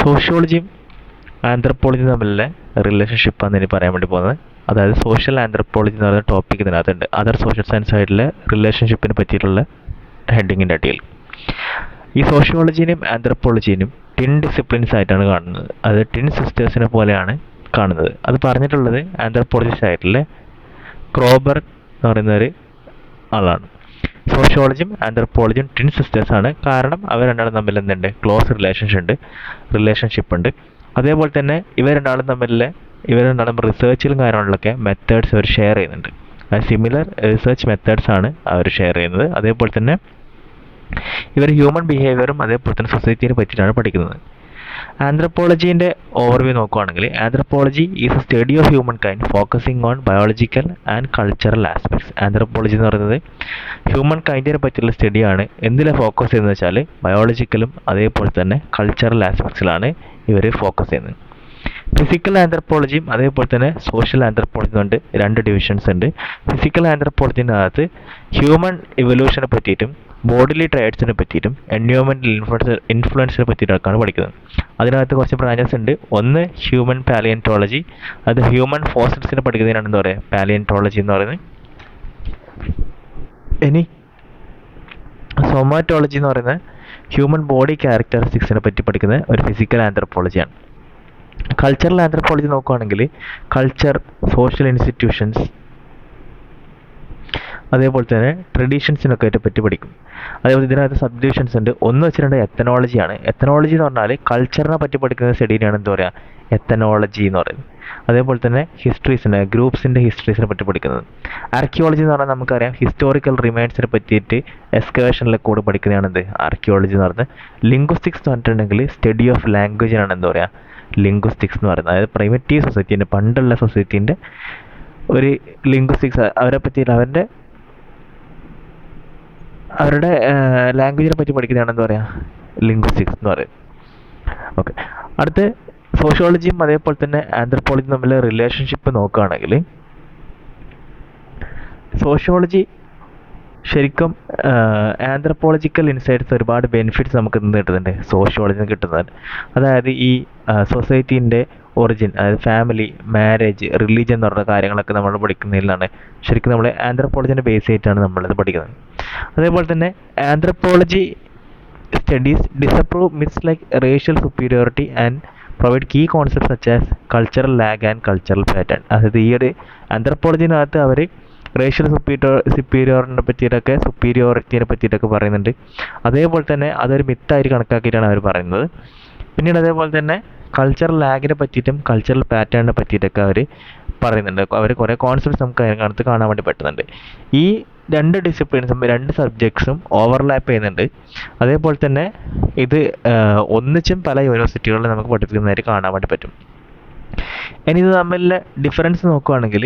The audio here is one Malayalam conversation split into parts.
സോഷ്യോളജിയും ആന്ത്രപ്പോളജിയും തമ്മിലുള്ള റിലേഷൻഷിപ്പാണ് ഇനി പറയാൻ വേണ്ടി പോകുന്നത്. അതായത് സോഷ്യൽ ആന്ത്രപ്പോളജി എന്ന് പറയുന്ന ടോപ്പിക് ഇതിനകത്തുണ്ട്. അതർ സോഷ്യൽ സയൻസ് ആയിട്ടുള്ള റിലേഷൻഷിപ്പിനെ പറ്റിയിട്ടുള്ള ഹെഡിങ്ങിൻ്റെ അടിയിൽ ഈ സോഷ്യോളജീനെയും ആന്ത്രപ്പോളജീനെയും ടിൻ ഡിസിപ്ലിൻസ് ആയിട്ടാണ് കാണുന്നത്. അത് ടിൻ സിസ്റ്റേഴ്സിനെ പോലെയാണ് കാണുന്നത്. അത് പറഞ്ഞിട്ടുള്ളത് ആന്ത്രപ്പോളജിസ്റ്റ് ആയിട്ടുള്ള ക്രോബർ എന്ന് പറയുന്ന ഒരു ആളാണ്. സോഷ്യോളജിയും ആന്ത്രപ്പോളജിയും ടിൻ സിസ്റ്റേഴ്സ് ആണ്. കാരണം അവർ രണ്ടാളും തമ്മിൽ എന്തുണ്ട്, ക്ലോസ് റിലേഷൻഷിപ്പ് ഉണ്ട്. അതേപോലെ തന്നെ ഇവർ രണ്ടാളും റിസർച്ചിലും കാര്യങ്ങളിലൊക്കെ മെത്തേഡ്സ് അവർ ഷെയർ ചെയ്യുന്നുണ്ട്. സിമിലർ റിസർച്ച് മെത്തേഡ്സ് ആണ് അവർ ഷെയർ ചെയ്യുന്നത്. അതേപോലെ തന്നെ ഇവർ ഹ്യൂമൻ ബിഹേവിയറും അതേപോലെ തന്നെ സൊസൈറ്റിയെ പറ്റിയിട്ടാണ് പഠിക്കുന്നത്. ആന്ത്രപ്പോളജീൻ്റെ ഓവർവ്യൂ നോക്കുകയാണെങ്കിൽ anthropology is A study of human kind focusing on biological and cultural aspects. Anthropology എന്ന് പറയുന്നത് ഹ്യൂമൻ കൈൻഡിനെ പറ്റിയുള്ള സ്റ്റഡിയാണ്. എന്തിലാണ് ഫോക്കസ് ചെയ്യുന്നത് വെച്ചാൽ ബയോളജിക്കലും അതേപോലെ തന്നെ കൾച്ചറൽ ആസ്പെക്ട്സിലാണ് ഇവർ ഫോക്കസ് ചെയ്യുന്നത്. ഫിസിക്കൽ ആന്ത്രപ്പോളജിയും അതേപോലെ തന്നെ സോഷ്യൽ ആന്ത്രപ്പോളജി കൊണ്ട് രണ്ട് ഡിവിഷൻസ് ഉണ്ട്. ഫിസിക്കൽ ആന്ത്രപ്പോളജിനകത്ത് ഹ്യൂമൻ ഇവല്യൂഷനെ പറ്റിയിട്ടും ബോഡിലി ട്രേഡ്സിനെ പറ്റിയിട്ടും എൻവയോൺമെൻറ്റൽ ഇൻഫ്ലുവൻസിനെ പറ്റിയിട്ടൊക്കെയാണ് പഠിക്കുന്നത്. അതിനകത്ത് കുറച്ച് ബ്രാഞ്ചസ് ഉണ്ട്. ഒന്ന് ഹ്യൂമൻ പാലിയൻറ്റോളജി, അത് ഹ്യൂമൻ ഫോസിൽസിനെ പഠിക്കുന്നതിനാണ് എന്താ പറയുക പാലിയൻറ്റോളജി എന്ന് പറയുന്നത്. ഇനി സൊമാറ്റോളജി എന്ന് പറയുന്നത് ഹ്യൂമൻ ബോഡി ക്യാരക്ടറിസ്റ്റിക്സിനെ പറ്റി പഠിക്കുന്ന ഒരു ഫിസിക്കൽ ആന്ത്രപ്പോളജിയാണ്. കൾച്ചറൽ ആന്ത്രപ്പോളജി നോക്കുകയാണെങ്കിൽ കൾച്ചർ, സോഷ്യൽ ഇൻസ്റ്റിറ്റ്യൂഷൻസ് അതേപോലെ തന്നെ ട്രഡീഷൻസിനൊക്കെ ആയിട്ട് പറ്റി പഠിക്കും. അതേപോലെ ഇതിനകത്ത് സബ് ഡിവിഷൻസ് ഉണ്ട്. ഒന്ന് വെച്ചിട്ടുണ്ട് എത്തനോളജിയാണ്. എത്തനോളജി എന്ന് പറഞ്ഞാൽ കൾച്ചറിനെ പറ്റി പഠിക്കുന്ന സ്റ്റഡീനെയാണ് എന്താ പറയുക എത്തനോളജി എന്ന് പറയുന്നത്. അതേപോലെ തന്നെ ഹിസ്റ്ററീസിനെ, ഗ്രൂപ്പ്സിൻ്റെ ഹിസ്റ്ററീസിനെ പറ്റി പഠിക്കുന്നത്. ആർക്കിയോളജി എന്ന് പറഞ്ഞാൽ നമുക്കറിയാം ഹിസ്റ്റോറിക്കൽ റിമൈൻഡ്സിനെ പറ്റിയിട്ട് എക്സ്കവേഷനിലെ കൂടെ പഠിക്കുന്നതാണ് എന്ത് ആർക്കിയോളജി എന്ന് പറയുന്നത്. ലിംഗ്വിസ്റ്റിക്സ് എന്ന് പറഞ്ഞിട്ടുണ്ടെങ്കിൽ സ്റ്റഡി ഓഫ് ലാംഗ്വേജിനാണ് എന്താ പറയുക ലിംഗ്വിസ്റ്റിക്സ് എന്ന് പറയുന്നത്. അതായത് പ്രൈമറ്റീവ് സൊസൈറ്റീൻ്റെ പണ്ടുള്ള സൊസൈറ്റീൻ്റെ ഒരു ലിംഗ്വിസ്റ്റിക്സ് അവരെ പറ്റി അവരുടെ ലാംഗ്വേജിനെ പറ്റി പഠിക്കുന്നതാണ് എന്താ പറയുക ലിംഗ്വിസ്റ്റിക്സ് എന്ന് പറയും. ഓക്കെ, അടുത്ത് സോഷ്യോളജിയും അതേപോലെ തന്നെ ആന്ത്രപ്പോളജിയും തമ്മിലുള്ള റിലേഷൻഷിപ്പ് നോക്കുകയാണെങ്കിൽ സോഷ്യോളജി ശരിക്കും ആന്ത്രപ്പോളജിക്കൽ ഇൻസൈറ്റ്സ് ഒരുപാട് ബെനിഫിറ്റ്സ് നമുക്ക് ഇന്ന് കിട്ടുന്നുണ്ട് സോഷ്യോളജിയിൽ നിന്ന് കിട്ടുന്നുണ്ട്. അതായത് ഈ സൊസൈറ്റീൻ്റെ ഒറിജിൻ, അതായത് ഫാമിലി, മാരേജ്, റിലീജിയൻ എന്ന് പറഞ്ഞ കാര്യങ്ങളൊക്കെ നമ്മൾ പഠിക്കുന്നതിലാണ് ശരിക്കും നമ്മൾ ആന്ത്രപ്പോളജിനെ ബേസ് ചെയ്തിട്ടാണ് നമ്മളിത് പഠിക്കുന്നത്. അതേപോലെ തന്നെ anthropology studies disprove myths like racial superiority and provide key concept such as cultural lag and cultural pattern. അതായത് ഈ ഒരു ആന്ത്രപ്പോളജിനകത്ത് അവർ റേഷ്യൽ സുപ്പീരിയോറിറ്റിനെ പറ്റിയിട്ടൊക്കെ പറയുന്നുണ്ട്. അതേപോലെ തന്നെ അതൊരു മിത്തായിട്ട് കണക്കാക്കിയിട്ടാണ് അവർ പറയുന്നത്. പിന്നീട് അതേപോലെ തന്നെ കൾച്ചറൽ ലാഗിനെ പറ്റിയിട്ടും കൾച്ചറൽ പാറ്റേണിനെ പറ്റിയിട്ടൊക്കെ അവർ പറയുന്നുണ്ട്. അവർ കുറേ കോൺസെപ്റ്റ്സ് നമുക്ക് അതിനകത്ത് കാണാൻ വേണ്ടി പറ്റുന്നുണ്ട്. ഈ രണ്ട് ഡിസിപ്ലിൻസും രണ്ട് സബ്ജക്ട്സും ഓവർലാപ്പ് ചെയ്യുന്നുണ്ട്. അതേപോലെ തന്നെ ഇത് ഒന്നിച്ചും പല യൂണിവേഴ്സിറ്റികളിലും നമുക്ക് പഠിപ്പിക്കുന്നതായിട്ട് കാണാൻ വേണ്ടി പറ്റും. ഇനി ഇത് തമ്മിലുള്ള ഡിഫറൻസ് നോക്കുകയാണെങ്കിൽ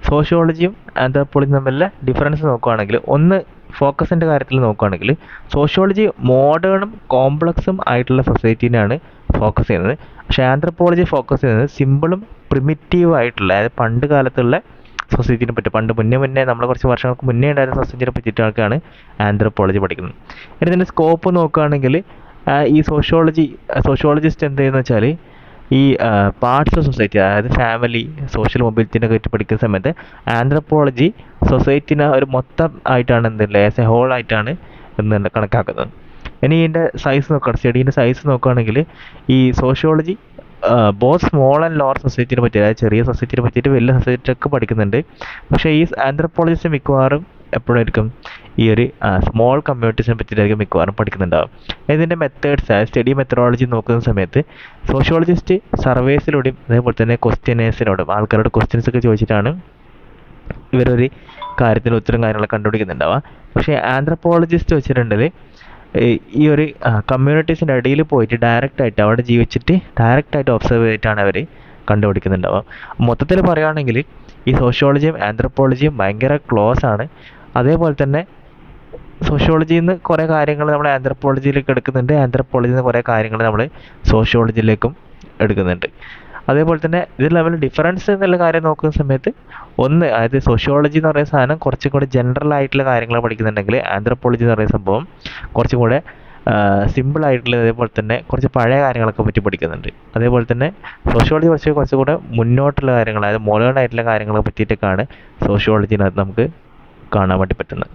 സോഷ്യോളജിയും ആന്ത്രപ്പോളജിയും തമ്മിലുള്ള ഡിഫറൻസ് നോക്കുകയാണെങ്കിൽ ഒന്ന് ഫോക്കസിൻ്റെ കാര്യത്തിൽ നോക്കുകയാണെങ്കിൽ സോഷ്യോളജി മോഡേണും കോംപ്ലക്സും ആയിട്ടുള്ള സൊസൈറ്റീനെയാണ് ഫോക്കസ് ചെയ്യുന്നത്. പക്ഷേ ആന്ത്രപ്പോളജി ഫോക്കസ് ചെയ്യുന്നത് സിമ്പിളും പ്രിമിറ്റീവ് ആയിട്ടുള്ള, അതായത് പണ്ട് കാലത്തുള്ള സൊസൈറ്റീനെ പറ്റി, മുന്നേ നമ്മൾ കുറച്ച് വർഷങ്ങൾക്ക് മുന്നേ ഉണ്ടായിരുന്ന സൊസൈറ്റിനെ പറ്റിയിട്ടൊക്കെയാണ് ആന്ത്രപ്പോളജി പഠിക്കുന്നത്. ഇനി ഇതിൻ്റെ സ്കോപ്പ് നോക്കുകയാണെങ്കിൽ ഈ സോഷ്യോളജിസ്റ്റ് എന്ത് ചെയ്യുന്നത് വെച്ചാൽ ഈ പാർട്സ് ഓഫ് സൊസൈറ്റി, അതായത് ഫാമിലി, സോഷ്യൽ മൊബിലിറ്റിനെ പറ്റി പഠിക്കുന്ന സമയത്ത് ആന്ത്രപ്പോളജി സൊസൈറ്റിനെ ഒരു മൊത്തം ആയിട്ടാണ് എന്തില്ല ആസ് എ ഹോൾ ആയിട്ടാണ് കണക്കാക്കുന്നത്. ഇനി ഇതിൻ്റെ സ്റ്റഡീൻ്റെ സൈസ് നോക്കുകയാണെങ്കിൽ ഈ sociology both small and lower സൊസൈറ്റിനെ പറ്റി, അതായത് ചെറിയ സൊസൈറ്റിനെ പറ്റിയിട്ട് വലിയ സൊസൈറ്റിയൊക്കെ പഠിക്കുന്നുണ്ട്. പക്ഷേ ഈ ആന്ത്രപ്പോളജിസ്റ്റ് മിക്കവാറും എപ്പോഴായിരിക്കും ഈ ഒരു സ്മോൾ കമ്മ്യൂണിറ്റീസിനെ പറ്റിയിട്ടായിരിക്കും മിക്കവാറും പഠിക്കുന്നുണ്ടാവും. ഇതിൻ്റെ മെത്തേഡ്സ്, സ്റ്റഡി മെത്തഡോളജി നോക്കുന്ന സമയത്ത് സോഷ്യോളജിസ്റ്റ് സർവേസിലൂടെയും അതേപോലെ തന്നെ ക്വസ്റ്റ്യനേഴ്സിനോടും ആൾക്കാരോട് ക്വസ്റ്റ്യൻസ് ഒക്കെ ചോദിച്ചിട്ടാണ് ഇവരൊരു കാര്യത്തിന് ഉത്തരം കാര്യങ്ങളൊക്കെ കണ്ടുപിടിക്കുന്നുണ്ടാവുക. പക്ഷേ ആന്ത്രപ്പോളജിസ്റ്റ് വെച്ചിട്ടുണ്ടെങ്കിൽ ഈ ഒരു കമ്മ്യൂണിറ്റീസിൻ്റെ ഇടയിൽ പോയിട്ട് ഡയറക്റ്റായിട്ട് അവിടെ ജീവിച്ചിട്ട് ഡയറക്റ്റായിട്ട് ഒബ്സർവ് ചെയ്തിട്ടാണ് അവർ കണ്ടുപിടിക്കുന്നുണ്ടാവുക. മൊത്തത്തിൽ പറയുകയാണെങ്കിൽ ഈ സോഷ്യോളജിയും ആന്ത്രപ്പോളജിയും ഭയങ്കര ക്ലോസ് ആണ്. അതേപോലെ തന്നെ സോഷ്യോളജിയിൽ നിന്ന് കുറേ കാര്യങ്ങൾ നമ്മൾ ആന്ത്രപ്പോളജിയിലേക്ക് എടുക്കുന്നുണ്ട്, ആന്ത്രപ്പോളജിയിൽ നിന്ന് കുറേ കാര്യങ്ങൾ നമ്മൾ സോഷ്യോളജിയിലേക്കും എടുക്കുന്നുണ്ട്. അതേപോലെ തന്നെ ഇതിൽ തമ്മിൽ ഡിഫറൻസ് എന്നുള്ള കാര്യം നോക്കുന്ന സമയത്ത് ഒന്ന്, അതായത് സോഷ്യോളജി എന്ന് പറയുന്ന സാധനം കുറച്ചും കൂടെ ജനറൽ ആയിട്ടുള്ള കാര്യങ്ങൾ പഠിക്കുന്നുണ്ടെങ്കിൽ ആന്ത്രപ്പോളജി എന്ന് പറയുന്ന സംഭവം കുറച്ചും കൂടെ സിമ്പിളായിട്ടുള്ള അതേപോലെ തന്നെ കുറച്ച് പഴയ കാര്യങ്ങളൊക്കെ പറ്റി പഠിക്കുന്നുണ്ട്. അതേപോലെ തന്നെ സോഷ്യോളജി കുറച്ചുകൂടെ മുന്നോട്ടുള്ള കാര്യങ്ങൾ, അതായത് മോഡേൺ ആയിട്ടുള്ള കാര്യങ്ങളെ പറ്റിയിട്ടൊക്കെയാണ് സോഷ്യോളജിനകത്ത് നമുക്ക് കാണാൻ വേണ്ടി പറ്റുന്നത്.